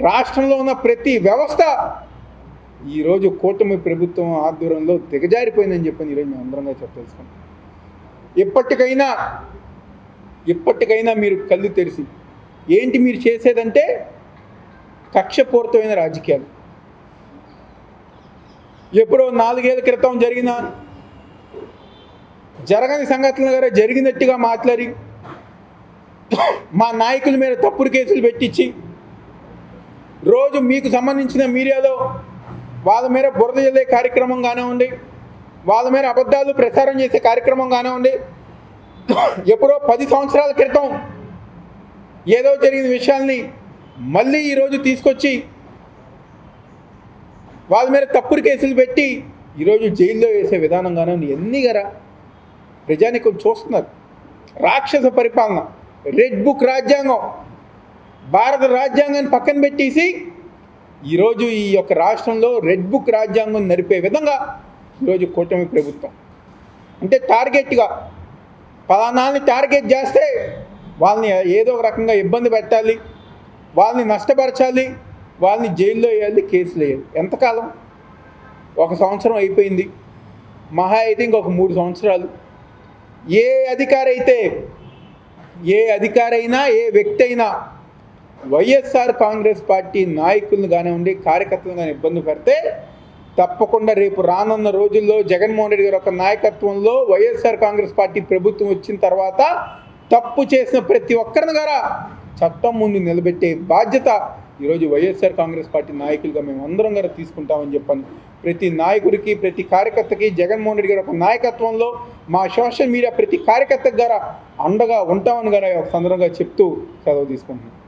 రాష్ట్రంలో ఉన్న ప్రతి వ్యవస్థ ఈరోజు కూటమి ప్రభుత్వం ఆధ్వర్యంలో దిగజారిపోయిందని చెప్పని ఈరోజు మేము అందరంగా చెప్పదలుచుకున్నాం. ఇప్పటికైనా మీరు కళ్ళు తెరిచి ఏంటి మీరు చేసేదంటే కక్షపూరితమైన రాజకీయాలు. ఎప్పుడో 4 ఏళ్ల క్రితం జరగని సంఘటనలు గారు జరిగినట్టుగా మాట్లాడి మా నాయకుల మీద తప్పుడు కేసులు పెట్టించి రోజు మీకు సంబంధించిన మీడియాలో వాళ్ళ మీద బురద జల్లే కార్యక్రమం కానివ్వండి, వాళ్ళ మీద అబద్ధాలు ప్రచారం చేసే కార్యక్రమం కానివ్వండి, ఎప్పుడో 10 సంవత్సరాల క్రితం ఏదో జరిగిన విషయాల్ని మళ్ళీ ఈరోజు తీసుకొచ్చి వాళ్ళ మీద తప్పుడు కేసులు పెట్టి ఈరోజు జైల్లో వేసే విధానం కానివ్వండి, ఎన్ని గారా ప్రజానికం చూస్తున్నారు. రాక్షస పరిపాలన, రెడ్ బుక్ రాజ్యాంగం, భారత రాజ్యాంగాన్ని పక్కన పెట్టేసి ఈరోజు ఈ యొక్క రాష్ట్రంలో రెడ్ బుక్ రాజ్యాంగం నడిపే విధంగా ఈరోజు కూటమి ప్రభుత్వం అంటే టార్గెట్గా ఫలానాన్ని టార్గెట్ చేస్తే వాళ్ళని ఏదో ఒక రకంగా ఇబ్బంది పెట్టాలి, వాళ్ళని నష్టపరచాలి, వాళ్ళని జైల్లో వేయాలి, కేసులు వేయాలి. ఎంతకాలం? 1 సంవత్సరం అయిపోయింది, మహా అయితే ఇంకొక 3 సంవత్సరాలు. ఏ అధికారైనా ఏ వ్యక్తి అయినా వైఎస్ఆర్ కాంగ్రెస్ పార్టీ నాయకులను కానివ్వండి, కార్యకర్తలను కానీ ఇబ్బంది పెడితే తప్పకుండా రేపు రానున్న రోజుల్లో జగన్మోహన్ రెడ్డి గారి యొక్క నాయకత్వంలో వైఎస్ఆర్ కాంగ్రెస్ పార్టీ ప్రభుత్వం వచ్చిన తర్వాత తప్పు చేసిన ప్రతి ఒక్కరిని గారా చట్టం ముందు నిలబెట్టే బాధ్యత ఈరోజు వైఎస్ఆర్ కాంగ్రెస్ పార్టీ నాయకులుగా మేము అందరం గారు తీసుకుంటామని చెప్పాను. ప్రతి నాయకుడికి, ప్రతి కార్యకర్తకి జగన్మోహన్ రెడ్డి గారి యొక్క నాయకత్వంలో మా సోషల్ మీడియా ప్రతి కార్యకర్తకు గారా అండగా ఉంటామని గారా ఒక సందర్భంగా చెప్తూ సెలవు తీసుకుంటున్నాం.